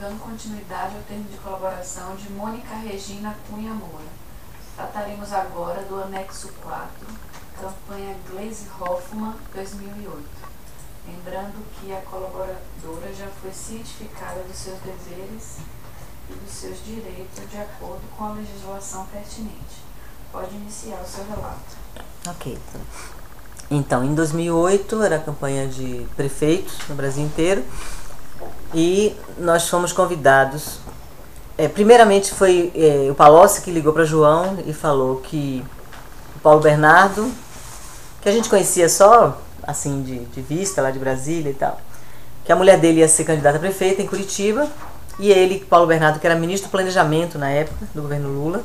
dando continuidade ao termo de colaboração de Mônica Regina Cunha Moura. Trataremos agora do anexo 4, campanha Gleisi Hoffmann 2008. Lembrando que a colaboradora já foi cientificada dos seus deveres e dos seus direitos de acordo com a legislação pertinente. Pode iniciar o seu relato. Ok. Então, em 2008, era a campanha de prefeitos no Brasil inteiro e nós fomos convidados. Primeiramente foi o Palocci que ligou para João e falou que o Paulo Bernardo, que a gente conhecia só assim de vista lá de Brasília e tal, que a mulher dele ia ser candidata a prefeita em Curitiba e ele, Paulo Bernardo, que era ministro do Planejamento na época do governo Lula,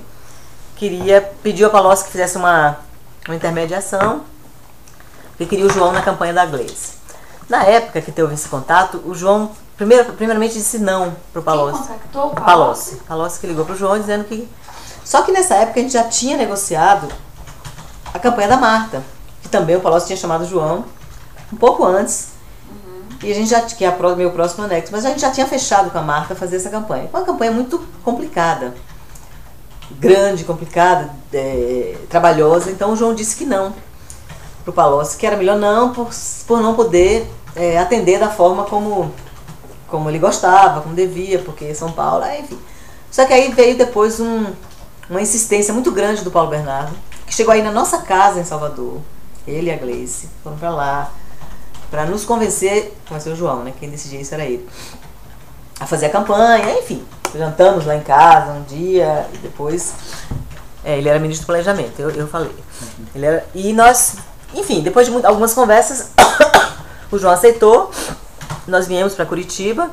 pediu a Palocci que fizesse uma intermediação, porque queria o João na campanha da Gleisi. Na época que teve esse contato, o João primeiramente disse não pro Palocci. Quem contactou o Palocci? Palocci que ligou pro João dizendo que... Só que nessa época a gente já tinha negociado a campanha da Marta, que também o Palocci tinha chamado o João um pouco antes. E a gente já, que é o meu próximo anexo, mas a gente já tinha fechado com a Marta fazer essa campanha. Uma campanha muito complicada. Grande, complicada, trabalhosa. Então o João disse que não pro Palocci, que era melhor não, por não poder atender da forma como ele gostava, como devia, porque São Paulo, enfim. Só que aí veio depois uma insistência muito grande do Paulo Bernardo, que chegou aí na nossa casa em Salvador. Ele e a Gleisi foram pra lá, para nos convencer o João, né? Quem decidia isso era ele. A fazer a campanha, enfim. Jantamos lá em casa um dia e depois... ele era ministro do Planejamento, eu falei. E nós, enfim, depois de algumas conversas, o João aceitou, nós viemos para Curitiba,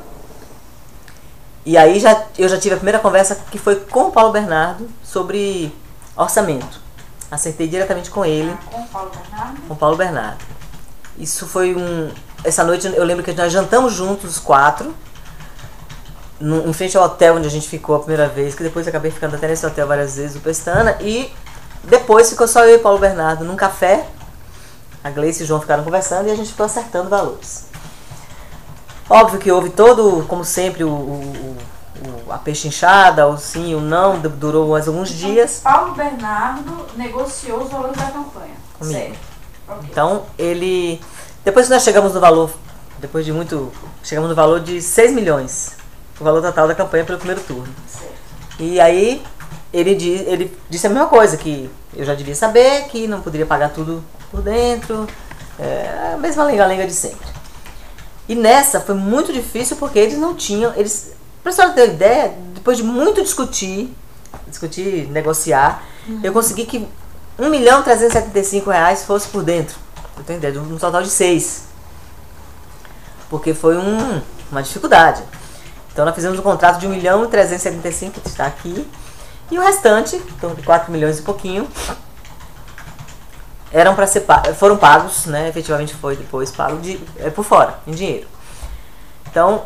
e aí eu já tive a primeira conversa que foi com o Paulo Bernardo sobre orçamento. Acertei diretamente com ele. Com o Paulo Bernardo? Com o Paulo Bernardo. Isso foi essa noite eu lembro que nós jantamos juntos, os 4, em frente ao hotel onde a gente ficou a primeira vez, que depois eu acabei ficando até nesse hotel várias vezes, o Pestana, e depois ficou só eu e Paulo Bernardo num café. A Gleisi e o João ficaram conversando e a gente ficou acertando valores. Óbvio que houve todo, como sempre, a pechinchada, o sim, o não, durou mais alguns dias. Paulo Bernardo negociou os valores da campanha. Comigo. Certo. Okay. Então, depois que nós chegamos no valor, chegamos no valor de 6 milhões, o valor total da campanha pelo primeiro turno. Certo. E aí, ele disse a mesma coisa, que eu já devia saber, que não poderia pagar tudo por dentro, a mesma lenga-lenga de sempre. E nessa foi muito difícil porque eles não tinham, para a senhora ter uma ideia, depois de muito discutir, negociar, eu consegui que R$1.375.000 fosse por dentro. Eu tenho ideia, um total de 6. Porque foi uma dificuldade. Então nós fizemos um contrato de 1.375.000, que está aqui. E o restante, então de 4 milhões e pouquinho, foram pagos, né? Efetivamente foi depois pago por fora, em dinheiro. Então,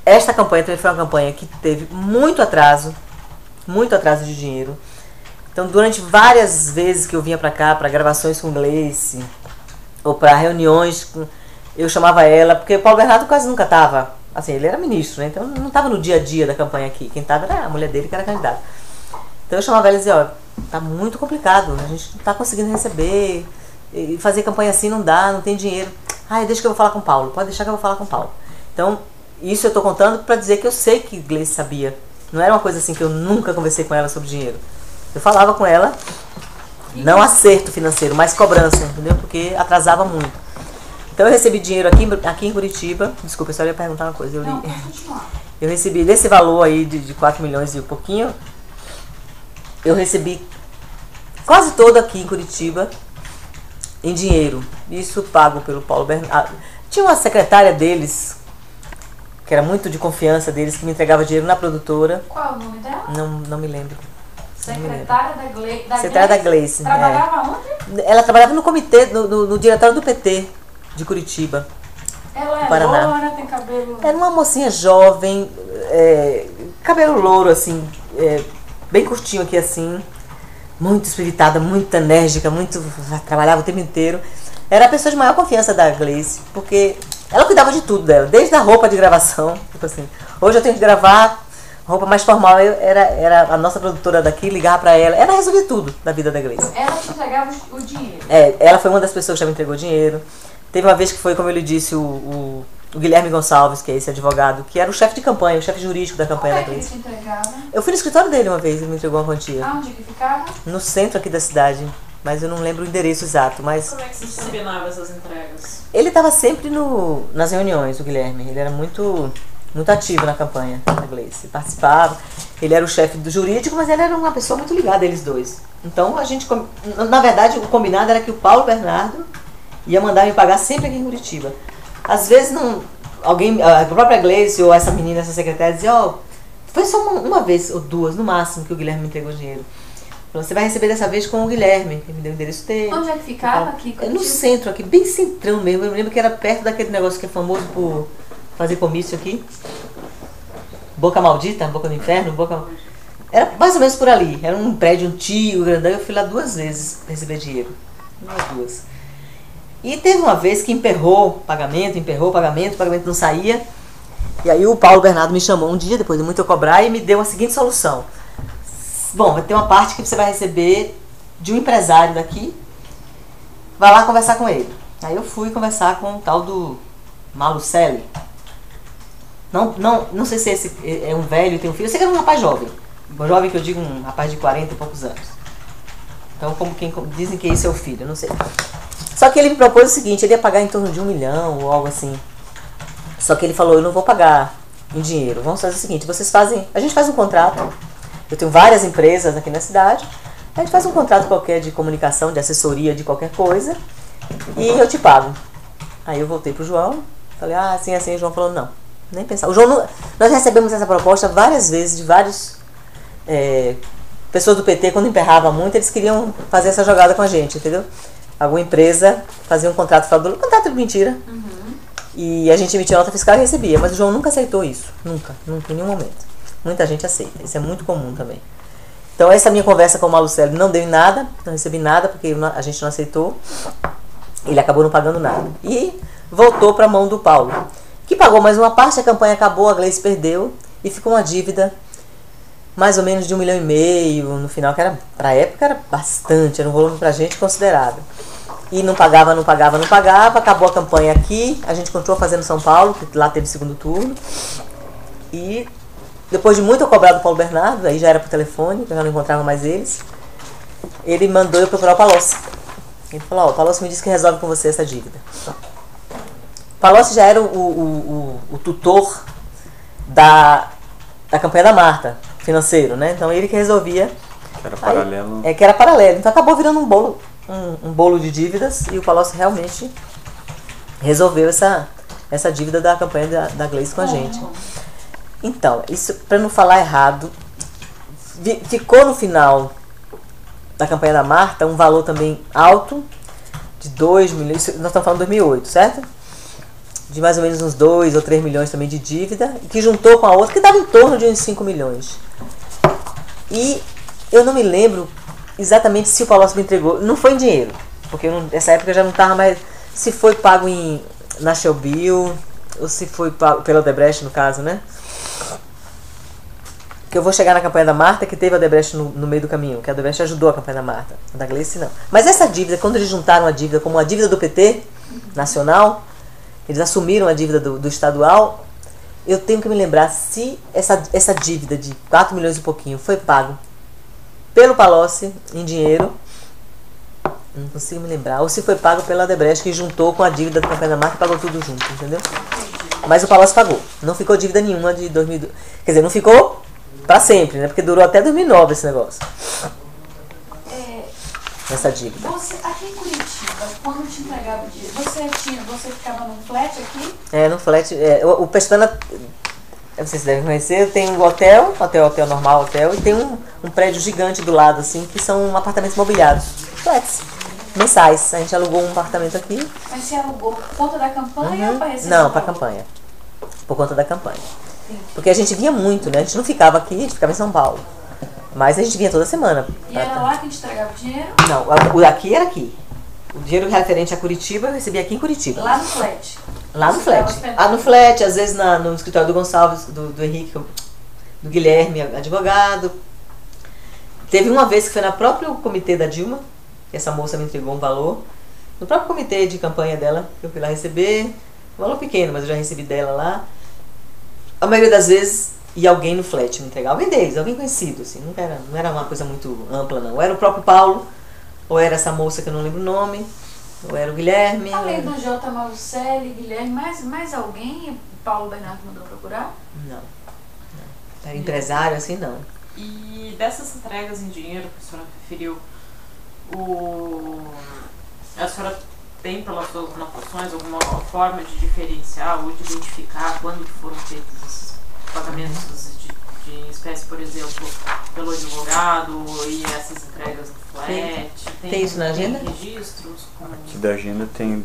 esta campanha também foi uma campanha que teve muito atraso de dinheiro. Então, durante várias vezes que eu vinha para cá, para gravações com Gleisi, ou para reuniões, eu chamava ela, porque o Paulo Bernardo quase nunca estava, assim, ele era ministro, né? Então não estava no dia a dia da campanha aqui. Quem estava era a mulher dele, que era candidata. Então eu chamava ela e dizia, tá muito complicado, a gente não está conseguindo receber, e fazer campanha assim não dá, não tem dinheiro. Deixa que eu vou falar com o Paulo, pode deixar que eu vou falar com o Paulo. Então, isso eu estou contando para dizer que eu sei que Gleisi sabia. Não era uma coisa assim que eu nunca conversei com ela sobre dinheiro. Eu falava com ela, não acerto financeiro, mas cobrança, entendeu? Porque atrasava muito. Então eu recebi dinheiro aqui em Curitiba. Desculpa, eu só ia perguntar uma coisa. Eu recebi desse valor aí de 4 milhões e um pouquinho, eu recebi quase todo aqui em Curitiba em dinheiro. Isso pago pelo Paulo Bernardo. Tinha uma secretária deles, que era muito de confiança deles, que me entregava dinheiro na produtora. Qual é o nome dela? Não me lembro. Secretária da Gleisi. Secretária da Gleisi. Trabalhava onde? Ela trabalhava no comitê, no diretório do PT de Curitiba. Ela é Paraná. loura, tem cabelo... Era uma mocinha jovem, cabelo louro, assim, bem curtinho aqui, assim, muito espiritada, muito enérgica, trabalhava o tempo inteiro. Era a pessoa de maior confiança da Gleisi, porque ela cuidava de tudo dela, desde a roupa de gravação, tipo assim, Hoje eu tenho que gravar roupa mais formal. Era a nossa produtora daqui, ligar pra ela. Ela resolvia tudo da vida da Gleice. Ela te entregava o dinheiro? Ela foi uma das pessoas que já me entregou dinheiro. Teve uma vez que foi, como eu lhe disse, o Guilherme Gonçalves, que é esse advogado, que era o chefe de campanha, o chefe jurídico da campanha da Gleice. Como é que ele te entregava? Eu fui no escritório dele uma vez, ele me entregou uma quantia. Aonde que ficava? No centro aqui da cidade, mas eu não lembro o endereço exato. Mas Como é que você combinava essas entregas? ele estava sempre nas reuniões, o Guilherme. Ele era muito ativo na campanha da Gleice. Participava. Ele era o chefe do jurídico, mas ele era uma pessoa muito ligada, eles dois. Então a gente, na verdade, o combinado era que o Paulo Bernardo ia mandar me pagar sempre aqui em Curitiba. Às vezes alguém, a própria Gleice ou essa menina, essa secretária, dizia, foi só uma vez ou duas, no máximo, que o Guilherme me entregou dinheiro. Você vai receber dessa vez com o Guilherme, que me deu o endereço dele. Onde é que ficava aqui? No centro aqui, bem centrão mesmo. Eu lembro que era perto daquele negócio que é famoso por fazer comício aqui. Boca Maldita, Boca do Inferno, Era mais ou menos por ali. Era um prédio antigo, grandão. Eu fui lá 2 vezes receber dinheiro. Umas 2. E teve uma vez que emperrou o pagamento não saía. E aí o Paulo Bernardo me chamou um dia, depois de muito eu cobrar, e me deu a seguinte solução. Bom, vai ter uma parte que você vai receber de um empresário daqui. Vai lá conversar com ele. Aí eu fui conversar com o tal do Malucelli. Não sei se esse é um velho e tem um filho. Eu sei que era um rapaz jovem. Um jovem que eu digo, um rapaz de 40 e poucos anos. Então, dizem que esse é o filho, eu não sei. Só que ele me propôs o seguinte, ele ia pagar em torno de 1 milhão ou algo assim. Só que ele falou, eu não vou pagar em dinheiro. Vamos fazer o seguinte, a gente faz um contrato. Eu tenho várias empresas aqui na cidade. A gente faz um contrato qualquer de comunicação, de assessoria, de qualquer coisa. E eu te pago. Aí eu voltei pro João. Falei, assim. O João falou, não. Nem pensar. Nós recebemos essa proposta várias vezes de vários pessoas do PT, quando emperrava muito, eles queriam fazer essa jogada com a gente, entendeu? Alguma empresa fazia um contrato fraudulento, contrato de mentira. E a gente emitia nota fiscal e recebia. Mas o João nunca aceitou isso. Nunca, em nenhum momento. Muita gente aceita. Isso é muito comum também. Então essa minha conversa com o Malucelli não deu em nada. Não recebi nada porque a gente não aceitou. Ele acabou não pagando nada. E voltou para a mão do Paulo, que pagou mais uma parte, a campanha acabou, a Gleice perdeu. E ficou uma dívida mais ou menos de 1,5 milhão no final, que era, para a época era bastante. Era um volume para a gente considerável. E não pagava. Acabou a campanha aqui. A gente continuou fazendo São Paulo, que lá teve segundo turno. E depois de muito eu cobrar do Paulo Bernardo, aí já era por telefone, que eu já não encontrava mais eles, ele mandou eu procurar o Palocci. Ele falou, o Palocci me disse que resolve com você essa dívida. O Palocci já era o tutor da campanha da Marta, financeiro, né? Então ele que resolvia. Que era paralelo. Que era paralelo. Então acabou virando um bolo de dívidas e o Palocci realmente resolveu essa dívida da campanha da Gleice com a gente. Então, isso, para não falar errado, ficou no final da campanha da Marta um valor também alto, de 2 milhões, nós estamos falando de 2008, certo? De mais ou menos uns 2 ou 3 milhões também de dívida, que juntou com a outra, que dava em torno de uns 5 milhões. E eu não me lembro exatamente se o Palocci me entregou, não foi em dinheiro, porque nessa época eu já não estava mais, se foi pago na Shellbill, ou se foi pago pela Odebrecht, no caso, né? Que eu vou chegar na campanha da Marta, que teve a Odebrecht no meio do caminho, que a Odebrecht ajudou a campanha da Marta, a da Gleice não. Mas essa dívida, quando eles juntaram a dívida como a dívida do PT nacional, eles assumiram a dívida do estadual, eu tenho que me lembrar se essa dívida de 4 milhões e pouquinho foi pago pelo Palocci em dinheiro, não consigo me lembrar, ou se foi pago pela Odebrecht, que juntou com a dívida da campanha da Marta e pagou tudo junto, entendeu? Mas o Palocci pagou, não ficou dívida nenhuma de 2002, quer dizer, não ficou pra sempre, né? Porque durou até 2009 esse negócio. Essa dívida. Você, aqui em Curitiba, quando te entregava o dinheiro, você ficava num flat aqui? No flat. O Pestana, vocês devem conhecer, tem um hotel normal, e tem um prédio gigante do lado, assim, que são apartamentos mobiliados. Flats. Mensais. A gente alugou um apartamento aqui. Mas você alugou por conta da campanha ou para receber? Não, para campanha. Por conta da campanha. Porque a gente vinha muito, né? A gente não ficava aqui, a gente ficava em São Paulo. Mas a gente vinha toda semana. E era lá que a gente entregava o dinheiro? Não, o daqui era aqui. O dinheiro referente a Curitiba eu recebia aqui em Curitiba. Lá no flat? Lá no Você tava flat. hospedado? Ah, no flat, às vezes no escritório do Gonçalves, do Henrique, do Guilherme, advogado. Teve uma vez que foi no próprio comitê da Dilma, que essa moça me entregou um valor. No próprio comitê de campanha dela, que eu fui lá receber. Um valor pequeno, mas eu já recebi dela lá. A maioria das vezes ia alguém no flat me entregar. Alguém deles, alguém conhecido, assim. Não era uma coisa muito ampla, não. Ou era o próprio Paulo, ou era essa moça que eu não lembro o nome, ou era o Guilherme. Além do J. Malucelli, Guilherme, mais alguém o Paulo Bernardo mandou procurar? Não. Era empresário, assim, não. E dessas entregas em dinheiro que a senhora referiu, a senhora tem, pelas suas anotações, alguma forma de diferenciar ou de identificar quando que foram feitos esses pagamentos de espécie, por exemplo, pelo advogado e essas entregas no flat? Tem isso na agenda? Tem registros? Aqui da agenda tem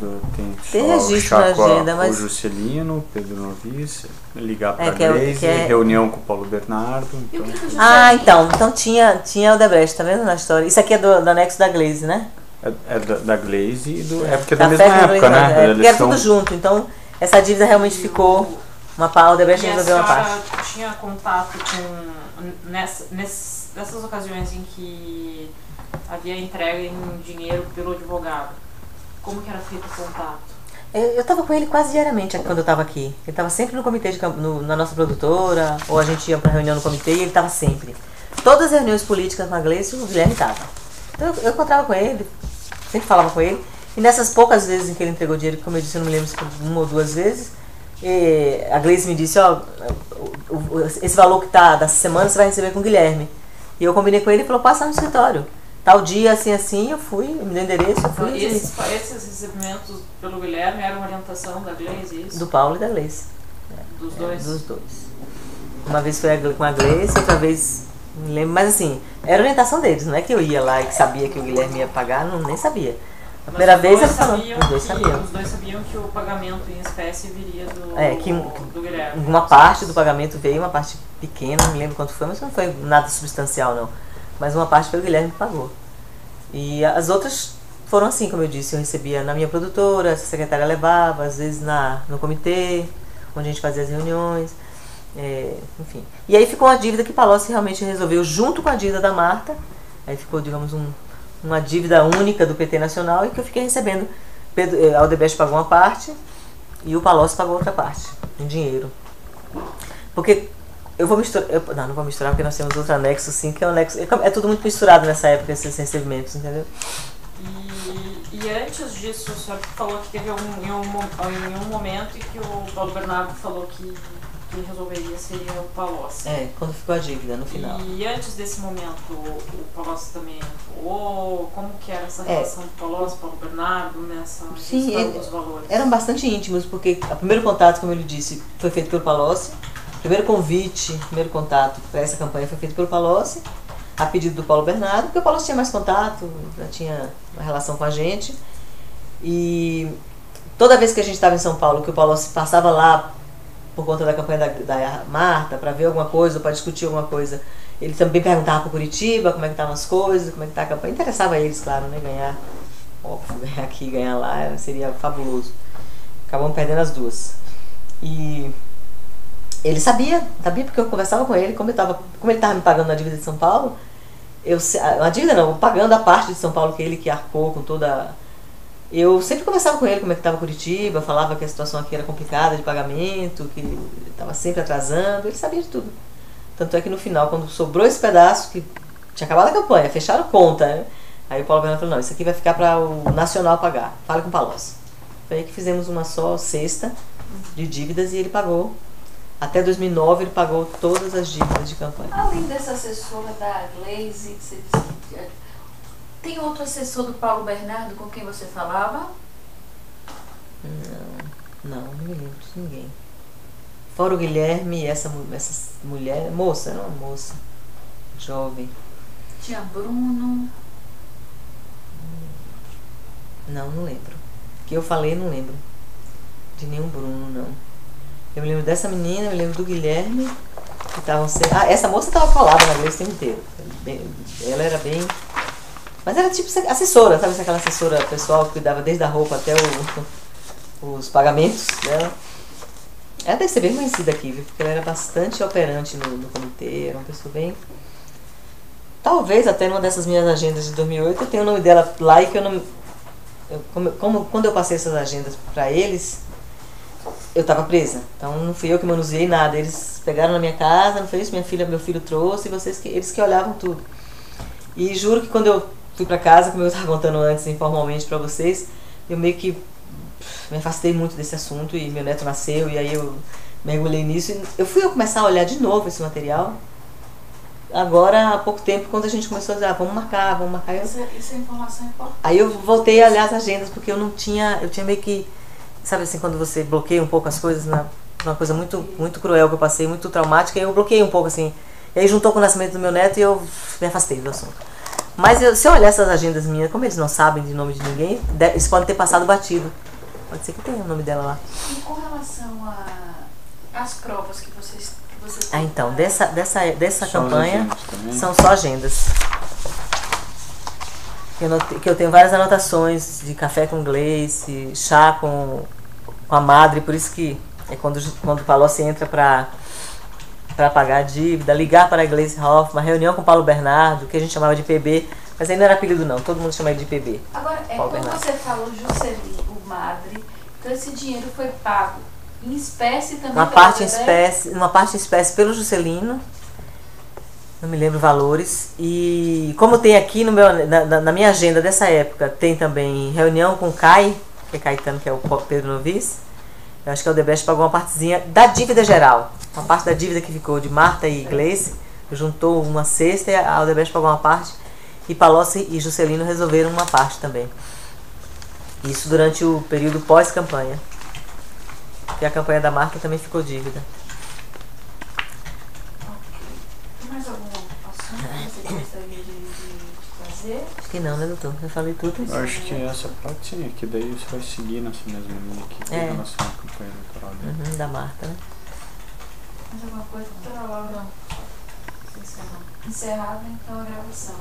Tem só registro na agenda, mas... o Juscelino, Pedro Novice, ligar para que é o- Gleisi, que é- reunião com o Paulo Bernardo. E o que que o José Ah, então tinha o Debrecht, tá vendo na história? Isso aqui é do anexo da Gleisi, né? É da Gleisi e é porque é da Da mesma Festa época, Gleisi, né? é, porque era tudo junto, então essa dívida realmente ficou uma pau, o Debrecht E a resolveu uma senhora parte. tinha contato com, nessas ocasiões em que havia entrega em dinheiro pelo advogado? Como que era feito o contato? Eu estava com ele quase diariamente quando eu estava aqui. Ele estava sempre no comitê, na nossa produtora, ou a gente ia para reunião no comitê e ele estava sempre. Todas as reuniões políticas com a Gleice, o Guilherme estava. Então eu encontrava com ele, sempre falava com ele. E nessas poucas vezes em que ele entregou dinheiro, como eu disse, eu não me lembro se foi uma ou duas vezes, a Gleice me disse, ó, esse valor que está dessa semana você vai receber com o Guilherme. E eu combinei com ele e falou, passa no escritório. Tal dia, assim, eu fui, me deu endereço, eu fui. Então, esses recebimentos pelo Guilherme eram orientação da Gleisi, isso? Do Paulo e da Gleice. Dos dois? Dos dois. Uma vez foi com a Gleice, outra vez, me lembro, mas assim, era orientação deles, não é que eu ia lá e sabia que o Guilherme ia pagar, não, nem sabia. A primeira vez ele falou, os dois sabiam. Os dois sabiam que o pagamento em espécie viria do, do Guilherme. Uma parte do pagamento veio, uma parte pequena, não me lembro quanto foi, mas não foi nada substancial não. Mas uma parte foi o Guilherme que pagou. E as outras foram assim, como eu disse, eu recebia na minha produtora, essa secretária levava, às vezes no comitê, onde a gente fazia as reuniões, enfim. E aí ficou uma dívida que Palocci realmente resolveu junto com a dívida da Marta, aí ficou, digamos, uma dívida única do PT Nacional e que eu fiquei recebendo. A Odebrecht pagou uma parte e o Palocci pagou outra parte, em dinheiro. Porque eu vou misturar, não vou misturar porque nós temos outro anexo, sim, que é o anexo. É tudo muito misturado nessa época, esses recebimentos, entendeu? E antes disso, o senhor falou que teve em um momento em que o Paulo Bernardo falou que resolveria seria o Palocci. Quando ficou a dívida, no final. E antes desse momento, o Palocci também atuou? Como que era essa relação do Palocci, Paulo Bernardo, nessa questão dos valores? Eram bastante íntimos, porque o primeiro contato, como ele disse, foi feito pelo Palocci. O primeiro contato para essa campanha foi feito pelo Palocci, a pedido do Paulo Bernardo, porque o Palocci tinha mais contato, já tinha uma relação com a gente. E toda vez que a gente estava em São Paulo, que o Palocci passava lá por conta da campanha da Marta, para ver alguma coisa, ou para discutir alguma coisa, ele também perguntava para Curitiba como é que estavam as coisas, como é que está a campanha. Interessava a eles, claro, né? Ganhar, óbvio, ganhar aqui e ganhar lá seria fabuloso. Acabamos perdendo as duas. E ele sabia porque eu conversava com ele, como ele estava me pagando a dívida de São Paulo, a dívida não, pagando a parte de São Paulo que ele que arcou com toda. Eu sempre conversava com ele como é que estava Curitiba, falava que a situação aqui era complicada de pagamento, que estava sempre atrasando, ele sabia de tudo. Tanto é que no final, quando sobrou esse pedaço, que tinha acabado a campanha, fecharam conta, né? Aí o Paulo Bernardo falou, não, isso aqui vai ficar para o Nacional pagar, fale com o Palocci. Foi aí que fizemos uma só cesta de dívidas e ele pagou. Até 2009 ele pagou todas as dívidas de campanha. Além dessa assessora da Gleisi, que você disse que tem outro assessor do Paulo Bernardo com quem você falava? Não me lembro de ninguém. Fora o Guilherme e essa mulher, era uma moça, jovem. Tinha Bruno? Não lembro. Que eu falei, não lembro. De nenhum Bruno, não. Eu me lembro dessa menina, eu me lembro do Guilherme, que estavam sendo... essa moça estava colada na Gleice o tempo inteiro. Ela era bem... Mas era tipo assessora, sabe aquela assessora pessoal que cuidava desde a roupa até os pagamentos dela. Ela deve ser bem conhecida aqui, viu? Porque ela era bastante operante no comitê, era uma pessoa bem... Talvez até numa dessas minhas agendas de 2008 eu tenha o nome dela lá e que eu não... Quando eu passei essas agendas para eles, eu estava presa. Então não fui eu que manuseei nada. Eles pegaram na minha casa, não foi isso? Meu filho trouxe, e eles que olhavam tudo. E juro que quando eu fui para casa, como eu estava contando antes informalmente para vocês, eu meio que me afastei muito desse assunto e meu neto nasceu e aí eu mergulhei nisso. E eu fui começar a olhar de novo esse material. Agora, há pouco tempo, quando a gente começou a dizer, vamos marcar. Essa informação é importante. Aí eu voltei a olhar as agendas, porque eu tinha meio que, sabe assim, quando você bloqueia um pouco as coisas, uma coisa muito, muito cruel que eu passei, muito traumática, e eu bloqueei um pouco assim. E aí juntou com o nascimento do meu neto e eu me afastei do assunto. Mas se eu olhar essas agendas minhas, como eles não sabem de nome de ninguém, eles podem ter passado batido. Pode ser que tenha o nome dela lá. E com relação às provas que você então, dessa campanha são só agendas. Que eu tenho várias anotações de café com Gleice, chá com a madre, por isso que é quando o Palocci entra para pagar a dívida, ligar para a Gleice Hoffmann, reunião com o Paulo Bernardo, que a gente chamava de PB, mas aí não era apelido não, todo mundo chama ele de PB. Agora, quando você falou Juscelino, o madre, então esse dinheiro foi pago em espécie também? Uma parte em espécie pelo Juscelino, não me lembro valores, e como tem aqui na minha agenda dessa época, tem também reunião com o Cai, que é Caetano, que é o Pedro Novis. Eu acho que a Odebrecht pagou uma partezinha da dívida geral, uma parte da dívida que ficou de Marta e Gleice, juntou uma cesta e a Odebrecht pagou uma parte, e Palocci e Juscelino resolveram uma parte também. Isso durante o período pós-campanha. E a campanha da Marta também ficou dívida. Tem mais algum assunto que você gostaria de trazer? Acho que não, né, doutor? Eu falei tudo. Eu acho que essa parte sim, que daí você vai seguir nessa mesma linha aqui em relação à campanha eleitoral dele. Da Marta, né? Mais alguma coisa, doutora Laura? Encerrada então a gravação.